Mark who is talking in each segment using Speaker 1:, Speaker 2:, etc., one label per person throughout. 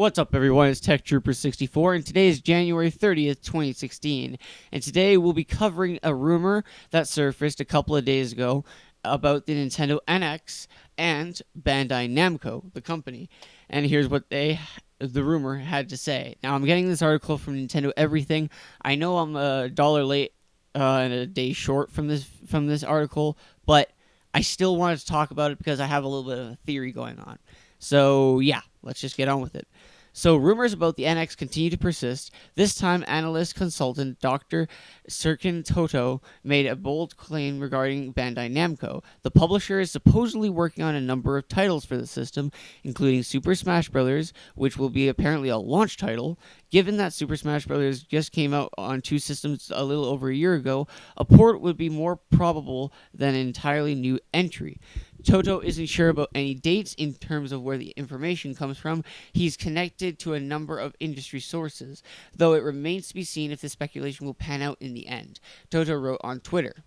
Speaker 1: What's up, everyone? It's Tech Trooper 64, and today is January 30th, 2016. And today we'll be covering a rumor that surfaced a couple of days ago about the Nintendo NX and Bandai Namco, the company. And here's what the rumor had to say. Now, I'm getting this article from Nintendo Everything. I know I'm $1 late and a day short from this article, but I still wanted to talk about it because I have a little bit of a theory going on. So, yeah, let's just get on with it. So, rumors about the NX continue to persist. This time, analyst consultant Dr. Serkin Toto made a bold claim regarding Bandai Namco. The publisher is supposedly working on a number of titles for the system, including Super Smash Bros., which will be apparently a launch title. Given that Super Smash Bros. Just came out on two systems a little over a year ago, a port would be more probable than an entirely new entry. Toto isn't sure about any dates in terms of where the information comes from. He's connected to a number of industry sources, though it remains to be seen if the speculation will pan out in the end. Toto wrote on Twitter,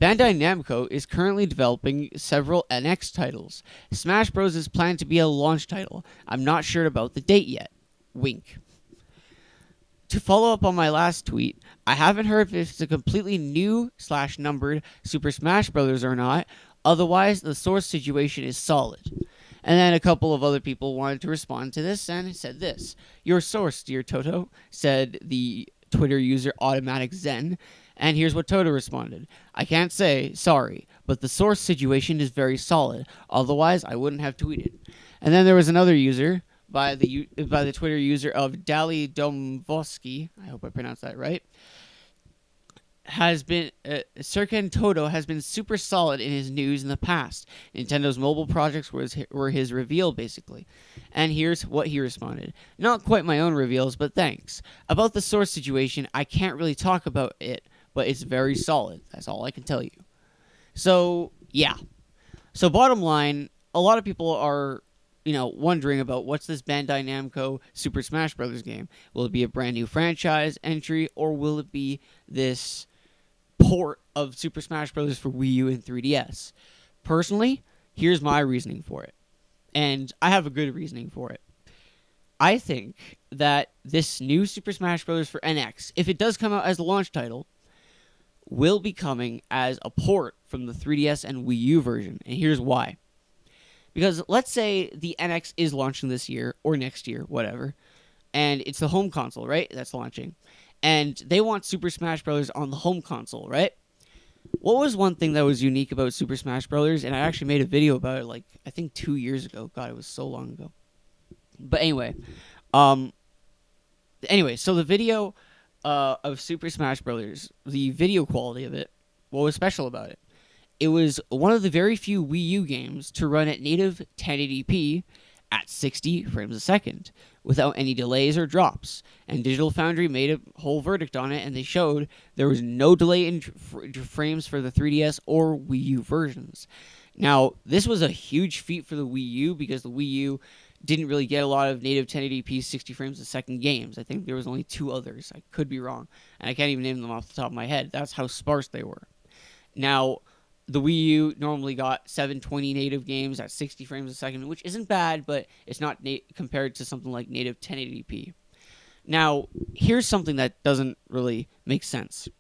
Speaker 1: Bandai Namco is currently developing several NX titles. Smash Bros. Is planned to be a launch title. I'm not sure about the date yet. Wink. To follow up on my last tweet, I haven't heard if it's a completely new / numbered Super Smash Bros. Or not. Otherwise, the source situation is solid. And then a couple of other people wanted to respond to this and said this. Your source, dear Toto, said the Twitter user Automatic Zen. And here's what Toto responded. I can't say, sorry, but the source situation is very solid. Otherwise, I wouldn't have tweeted. And then there was another user by the Twitter user of Dali Domvosky. I hope I pronounced that right. Serkin Toto has been super solid in his news in the past. Nintendo's mobile projects were his reveal, basically. And here's what he responded. Not quite my own reveals, but thanks. About the source situation, I can't really talk about it, but it's very solid. That's all I can tell you. So, yeah. So, bottom line, a lot of people are wondering about what's this Bandai Namco Super Smash Bros. Game. Will it be a brand new franchise entry, or will it be this port of Super Smash Bros. For Wii U and 3DS? Personally, here's my reasoning for it. And I have a good reasoning for it. I think that this new Super Smash Bros. For NX, if it does come out as a launch title, will be coming as a port from the 3DS and Wii U version. And here's why. Because let's say the NX is launching this year or next year, whatever, and it's the home console, right, that's launching. And they want Super Smash Bros. On the home console, right? What was one thing that was unique about Super Smash Bros.? And I actually made a video about it, I think 2 years ago. God, it was so long ago. But anyway. So the video of Super Smash Bros., the video quality of it, what was special about it? It was one of the very few Wii U games to run at native 1080p at 60 frames a second, without any delays or drops. And Digital Foundry made a whole verdict on it, and they showed there was no delay in frames for the 3DS or Wii U versions. Now, this was a huge feat for the Wii U, because the Wii U didn't really get a lot of native 1080p 60 frames a second games. I think there was only 2 others. I could be wrong, and I can't even name them off the top of my head. That's how sparse they were. Now, the Wii U normally got 720 native games at 60 frames a second, which isn't bad, but it's not compared to something like native 1080p. Now, here's something that doesn't really make sense.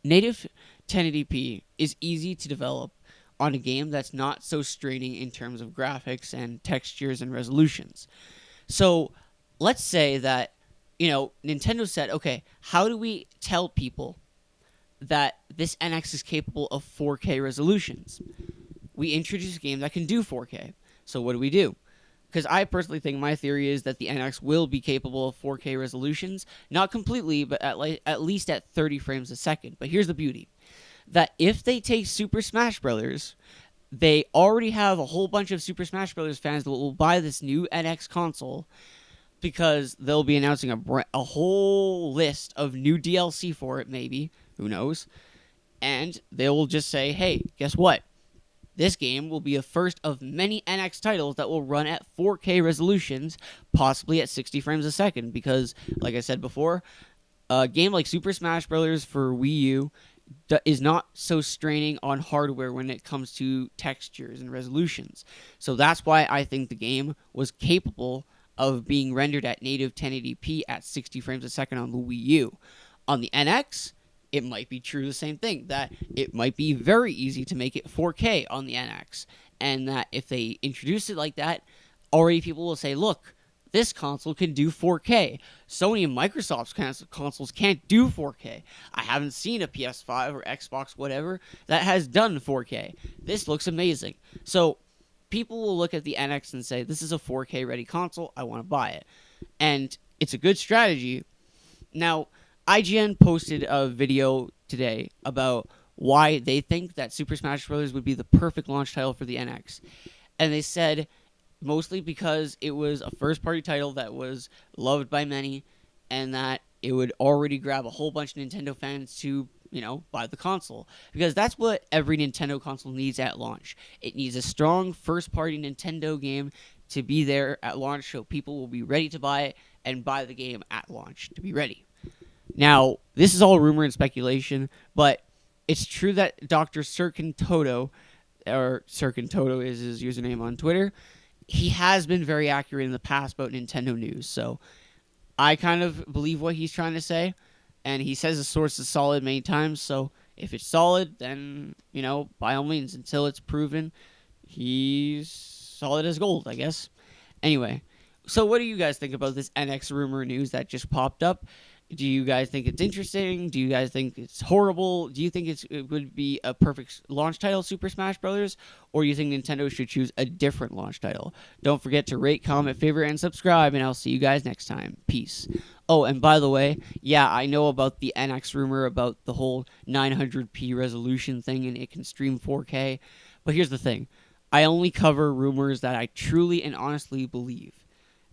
Speaker 1: Native 1080p is easy to develop on a game that's not so straining in terms of graphics and textures and resolutions. So, let's say that, Nintendo said, okay, how do we tell people that this NX is capable of 4K resolutions? We introduce a game that can do 4K. So what do? Because I personally think, my theory is that the NX will be capable of 4K resolutions. Not completely, but at least at 30 frames a second. But here's the beauty. That if they take Super Smash Bros., they already have a whole bunch of Super Smash Bros. Fans that will buy this new NX console, because they'll be announcing a whole list of new DLC for it, maybe. Who knows? And they will just say, hey, guess what? This game will be a first of many NX titles that will run at 4K resolutions, possibly at 60 frames a second. Because, like I said before, a game like Super Smash Bros. For Wii U is not so straining on hardware when it comes to textures and resolutions. So that's why I think the game was capable of being rendered at native 1080p at 60 frames a second on the Wii U. On the NX, it might be true the same thing, that it might be very easy to make it 4K on the NX, and that if they introduce it like that, already people will say, look, this console can do 4K. Sony and Microsoft's consoles can't do 4K. I haven't seen a PS5 or Xbox, whatever, that has done 4K. This looks amazing. So people will look at the NX and say, this is a 4K ready console, I want to buy it. And it's a good strategy. Now, IGN posted a video today about why they think that Super Smash Bros. Would be the perfect launch title for the NX. And they said mostly because it was a first-party title that was loved by many, and that it would already grab a whole bunch of Nintendo fans to, buy the console. Because that's what every Nintendo console needs at launch. It needs a strong first-party Nintendo game to be there at launch, so people will be ready to buy it and buy the game at launch to be ready. Now, this is all rumor and speculation, but it's true that Dr. Sirkin Toto, or Sirkin Toto is his username on Twitter, he has been very accurate in the past about Nintendo news, so I kind of believe what he's trying to say, and he says the source is solid many times, so if it's solid, then, by all means, until it's proven, he's solid as gold, I guess. Anyway, so what do you guys think about this NX rumor news that just popped up? Do you guys think it's interesting? Do you guys think it's horrible? Do you think it would be a perfect launch title, Super Smash Bros.? Or do you think Nintendo should choose a different launch title? Don't forget to rate, comment, favorite, and subscribe, and I'll see you guys next time. Peace. Oh, and by the way, yeah, I know about the NX rumor about the whole 900p resolution thing and it can stream 4K, but here's the thing. I only cover rumors that I truly and honestly believe.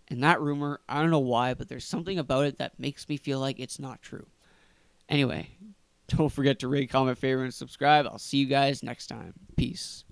Speaker 1: And that rumor, I don't know why, but there's something about it that makes me feel like it's not true. Anyway, don't forget to rate, comment, favorite, and subscribe. I'll see you guys next time. Peace.